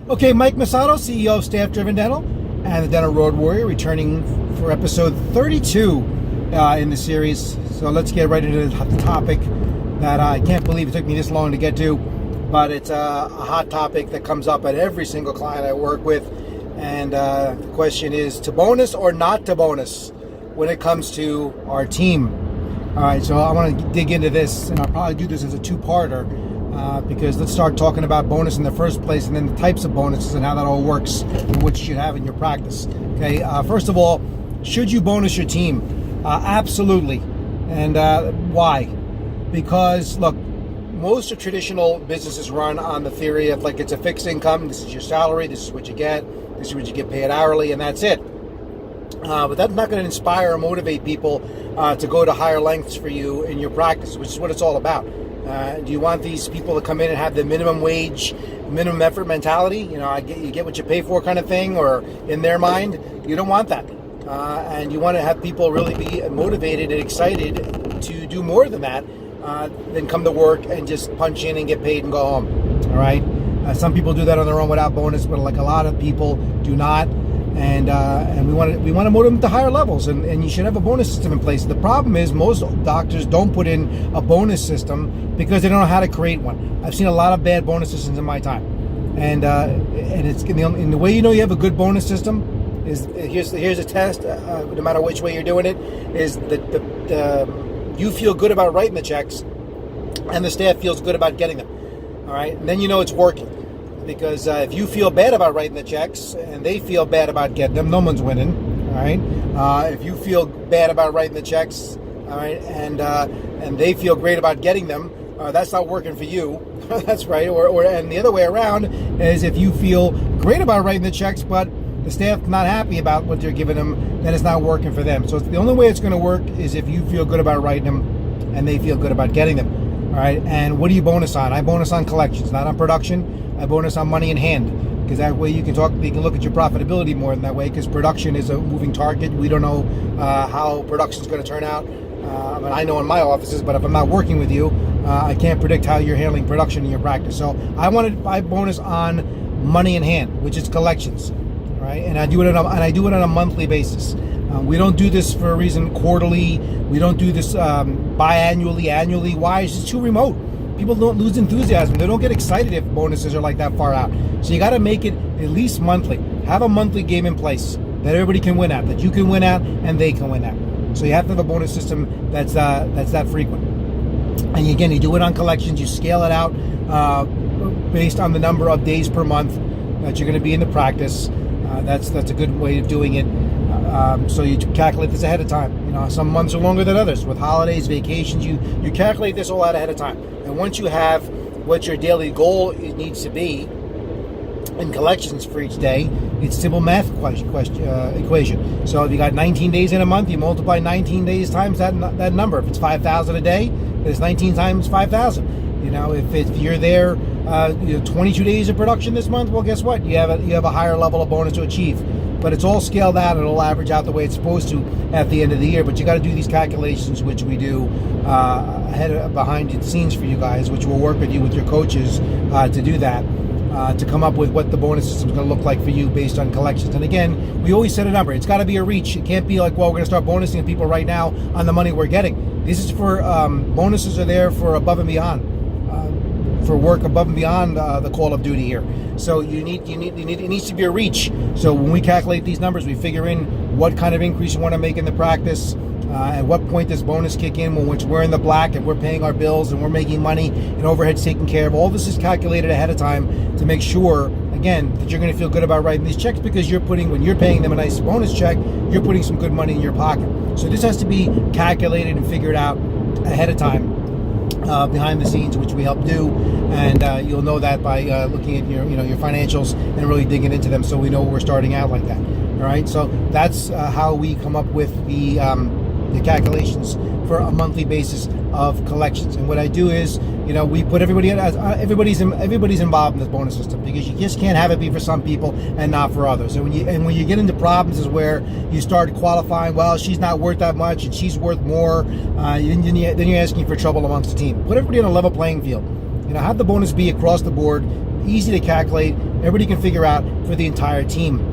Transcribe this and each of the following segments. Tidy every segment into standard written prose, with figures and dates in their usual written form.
Okay, Mike Masato, CEO of Staff Driven Dental and the Dental Road Warrior, returning for episode 32 in the series. So let's get right into the topic that I can't believe it took me this long to get to, but it's a hot topic that comes up at every single client I work with. And the question is, to bonus or not to bonus when it comes to our team? All right, so I want to dig into this, and I'll probably do this as a two-parter. Because let's start talking about bonus in the first place, and then the types of bonuses and how that all works and what you should have in your practice. Okay, first of all, should you bonus your team? Absolutely. And why? Because look, most of traditional businesses run on the theory of like it's a fixed income. This is your salary. This is what you get. This is what you get paid hourly, and that's it. But that's not going to inspire or motivate people to go to higher lengths for you in your practice, which is what it's all about. Do you want these people to come in and have the minimum wage, minimum effort mentality? You know, you get what you pay for kind of thing, or in their mind, you don't want that. And you want to have people really be motivated and excited to do more than that, than come to work and just punch in and get paid and go home. All right. Some people do that on their own without bonus, but like a lot of people do not. And we want to motivate them to higher levels, and you should have a bonus system in place. The problem is most doctors don't put in a bonus system because they don't know how to create one. I've seen a lot of bad bonus systems in my time, and it's in the way you know you have a good bonus system is here's a test. No matter which way you're doing it, is that you feel good about writing the checks, and the staff feels good about getting them. All right, and then you know it's working. Because if you feel bad about writing the checks and they feel bad about getting them, no one's winning. All right. If you feel bad about writing the checks, all right, and they feel great about getting them, that's not working for you. That's right. And the other way around is if you feel great about writing the checks, but the staff's not happy about what you're giving them, then it's not working for them. So the only way it's going to work is if you feel good about writing them and they feel good about getting them. All right. And what do you bonus on? I bonus on collections, not on production. I bonus on money in hand, because that way you can look at your profitability more than that way, because production is a moving target. We don't know how production is going to turn out. I mean, I know in my offices, but if I'm not working with you, I can't predict how you're handling production in your practice. So I bonus on money in hand, which is collections, right? And I do it on a monthly basis. We don't do this for a reason quarterly. We don't do this biannually, annually. Why? It's just too remote. People don't lose enthusiasm. They don't get excited if bonuses are like that far out. So you got to make it at least monthly. Have a monthly game in place that everybody can win at, that you can win at, and they can win at. So you have to have a bonus system that's that frequent. And again, you do it on collections. You scale it out based on the number of days per month that you're going to be in the practice. That's a good way of doing it. So you calculate this ahead of time. You know, some months are longer than others. With holidays, vacations, you calculate this all out ahead of time. And once you have what your daily goal needs to be in collections for each day, it's simple math equation. So if you got 19 days in a month, you multiply 19 days times that number. If it's 5,000 a day, it's 19 times 5,000. You know, if you're there 22 days of production this month, well, guess what? You have a higher level of bonus to achieve. But it's all scaled out, and it'll average out the way it's supposed to at the end of the year. But you got to do these calculations, which we do behind the scenes for you guys, which we'll work with you with your coaches to do that, to come up with what the bonus system is going to look like for you based on collections. And again, we always set a number. It's got to be a reach. It can't be like, well, we're going to start bonusing people right now on the money we're getting. This is for bonuses are there for above and beyond. For work above and beyond the call of duty here. So it needs to be a reach. So when we calculate these numbers, we figure in what kind of increase you want to make in the practice, at what point does bonus kick in when we're in the black and we're paying our bills and we're making money and overhead's taken care of. All this is calculated ahead of time to make sure, again, that you're going to feel good about writing these checks, because when you're paying them a nice bonus check, you're putting some good money in your pocket. So this has to be calculated and figured out ahead of time. Behind the scenes, which we help do, and you'll know that by looking at your financials and really digging into them, so we know we're starting out like that. All right, so that's how we come up with the calculations for a monthly basis of collections. And what I do is, we put everybody's involved in this bonus system, because you just can't have it be for some people and not for others. And when you get into problems is where you start qualifying. Well, she's not worth that much, and she's worth more. Then you're asking for trouble amongst the team. Put everybody on a level playing field. Have the bonus be across the board, easy to calculate, and everybody can figure out for the entire team.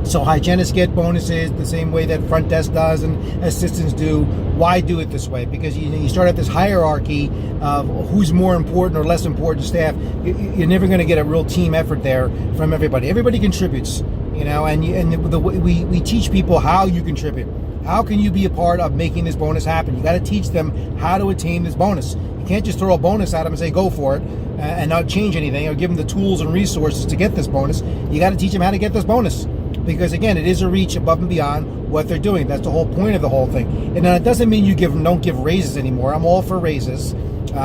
So hygienists get bonuses the same way that front desk does and assistants do. Why do it this way? Because you start at this hierarchy of who's more important or less important to staff. You're never going to get a real team effort there from everybody. Everybody contributes, we teach people how you contribute. How can you be a part of making this bonus happen? You got to teach them how to attain this bonus. You can't just throw a bonus at them and say, go for it, and not change anything or give them the tools and resources to get this bonus. You got to teach them how to get this bonus. Because again, it is a reach above and beyond what they're doing. That's the whole point of the whole thing. And it doesn't mean you don't give raises anymore. I'm all for raises.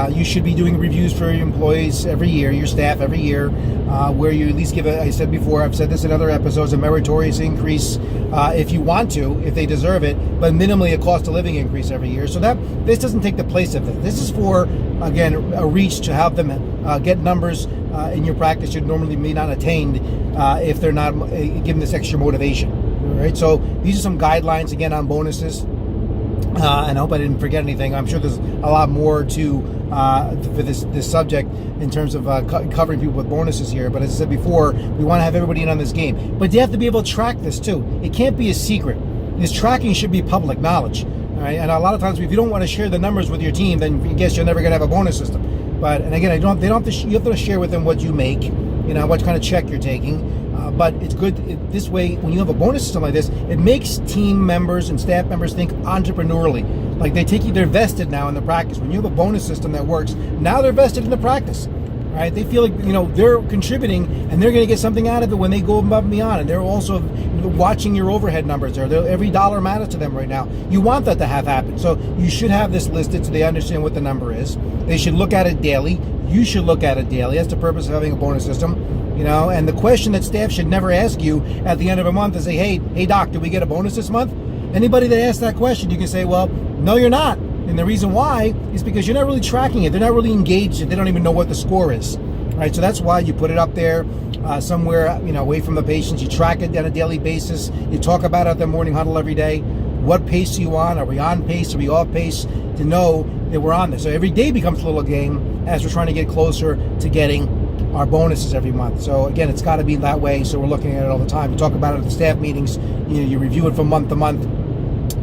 You should be doing reviews for your employees every year, your staff every year, where you at least give I said before, I've said this in other episodes, a meritorious increase if you want to, if they deserve it, but minimally a cost of living increase every year. So this doesn't take the place of it. This is for, again, a reach to help them get numbers in your practice you normally may not attained if they're not given this extra motivation. All right, so these are some guidelines again on bonuses. And I hope I didn't forget anything. I'm sure there's a lot more for this subject in terms of covering people with bonuses here. But as I said before, we want to have everybody in on this game. But you have to be able to track this too. It can't be a secret. This tracking should be public knowledge. All right? And a lot of times, if you don't want to share the numbers with your team, then I guess you're never going to have a bonus system. And again, you have to share with them what you make, what kind of check you're taking. But it's good this way. When you have a bonus system like this, it makes team members and staff members think entrepreneurially. Like they're vested now in the practice. When you have a bonus system that works, now they're vested in the practice. Right? They feel like they're contributing and they're going to get something out of it when they go above and beyond. And they're also watching your overhead numbers there. Every dollar matters to them right now. You want that to have happen. So you should have this listed so they understand what the number is. They should look at it daily. You should look at it daily. That's the purpose of having a bonus system. And the question that staff should never ask you at the end of a month is say, hey doc, did we get a bonus this month? Anybody that asks that question, you can say, well, no, you're not. And the reason why is because you're not really tracking it. They're not really engaged. They don't even know what the score is. Right? So that's why you put it up there somewhere, away from the patients. You track it on a daily basis. You talk about it at the morning huddle every day. What pace are you on? Are we on pace? Are we off pace? To know that we're on this. So every day becomes a little game as we're trying to get closer to getting our bonuses every month. So again, it's got to be that way. So we're looking at it all the time. We talk about it at the staff meetings. You review it from month to month.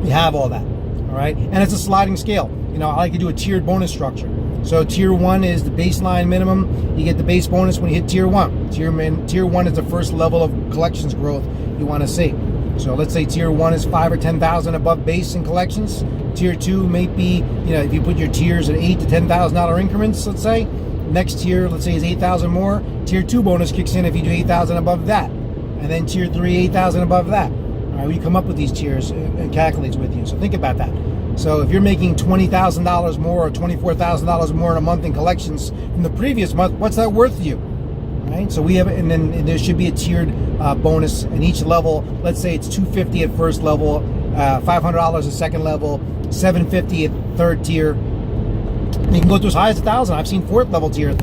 You have all that. All right. And it's a sliding scale. I like to do a tiered bonus structure. So tier 1 is the baseline minimum. You get the base bonus when you hit tier 1. Tier 1 is the first level of collections growth you want to see. So let's say tier 1 is 5 or 10,000 above base in collections. Tier 2 may be, if you put your tiers at $8,000 to $10,000 increments, let's say. Next tier, let's say, is 8,000 more. Tier 2 bonus kicks in if you do 8,000 above that. And then tier 3, 8,000 above that. All right, we come up with these tiers and calculates with you. So think about that. So if you're making $20,000 more or $24,000 more in a month in collections from the previous month, what's that worth to you? Right? So we have, and then there should be a tiered bonus in each level. Let's say it's $250 at first level, $500 at second level, $750 at third tier. You can go to as high as $1,000. I've seen fourth level tier.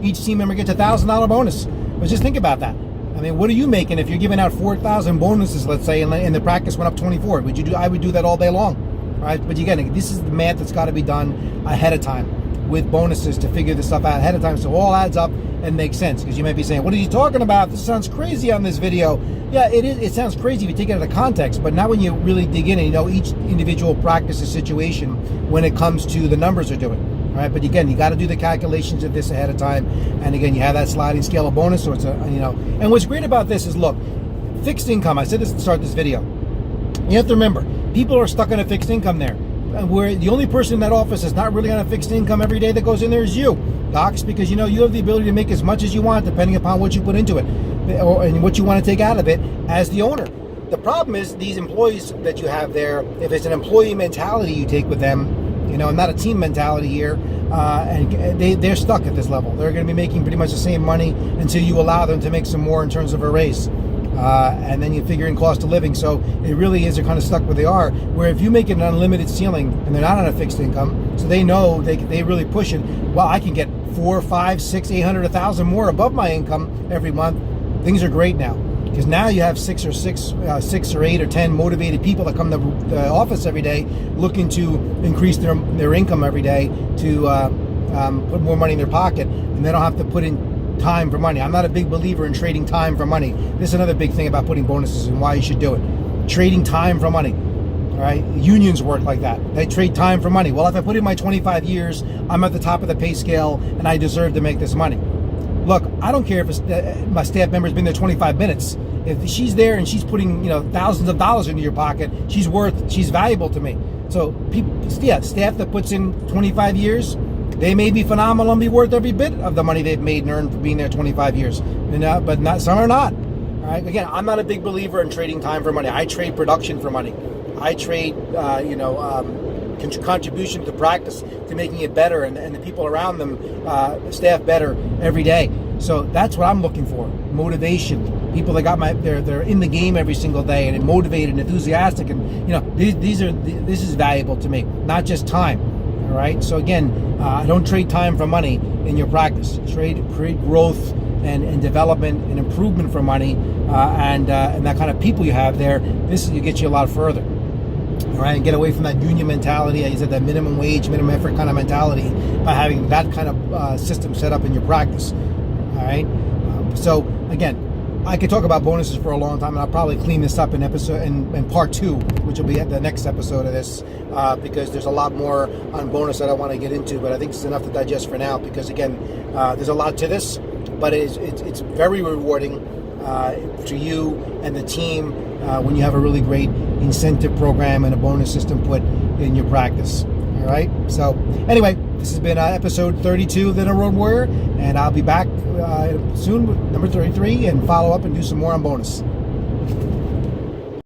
Each team member gets a $1,000 bonus. But just think about that. I mean, what are you making if you're giving out 4,000 bonuses, let's say, and the practice went up 24? I would do that all day long, right? But again, this is the math that's got to be done ahead of time with bonuses to figure this stuff out ahead of time, so it all adds up and makes sense. Because you might be saying, "What are you talking about? This sounds crazy on this video." Yeah, it is. It sounds crazy if you take it out of context, but now when you really dig in and each individual practice's situation when it comes to the numbers they're doing. All right, but again, you got to do the calculations of this ahead of time, and again, you have that sliding scale of bonus. So it's and what's great about this is, look, fixed income. I said this at the start of this video. You have to remember, people are stuck in a fixed income there, and where the only person in that office is not really on a fixed income every day that goes in there is you, docs, because you have the ability to make as much as you want depending upon what you put into it, and what you want to take out of it as the owner. The problem is these employees that you have there. If it's an employee mentality you take with them. Not a team mentality here, and they're stuck at this level. They're going to be making pretty much the same money until you allow them to make some more in terms of a raise, and then you figure in cost of living. So it really is, they're kind of stuck where they are. Where if you make it an unlimited ceiling and they're not on a fixed income, so they know they really push it. Well, I can get 4, 5, 6, 800, 1,000 more above my income every month. Things are great now. Because now you have 6 or 8 or 10 motivated people that come to the office every day looking to increase their income every day to put more money in their pocket, and they don't have to put in time for money. I'm not a big believer in trading time for money. This is another big thing about putting bonuses and why you should do it. Trading time for money. All right, unions work like that. They trade time for money. Well, if I put in my 25 years, I'm at the top of the pay scale, and I deserve to make this money. Look, I don't care if my staff member's been there 25 minutes. If she's there and she's putting, thousands of dollars into your pocket, she's valuable to me. So staff that puts in 25 years, they may be phenomenal and be worth every bit of the money they've made and earned for being there 25 years. But some are not. All right. Again, I'm not a big believer in trading time for money. I trade production for money. I trade, contribution to practice, to making it better, and the people around them, staff better every day. So that's what I'm looking for: motivation. People that got they're in the game every single day and motivated and enthusiastic, and this is valuable to me, not just time. All right. So again, don't trade time for money in your practice. Create growth and development and improvement for money, and that kind of people you have there. This will get you a lot further. All right, and get away from that union mentality. I said that minimum wage, minimum effort kind of mentality by having that kind of system set up in your practice. All right. So again, I could talk about bonuses for a long time, and I'll probably clean this up in part 2, which will be at the next episode of this, because there's a lot more on bonus that I want to get into. But I think it's enough to digest for now, because again, there's a lot to this, but it's very rewarding to you and the team when you have a really great incentive program and a bonus system put in your practice. All right. So anyway, this has been episode 32 of The Dental Road Warrior, and I'll be back soon with number 33 and follow up and do some more on bonus.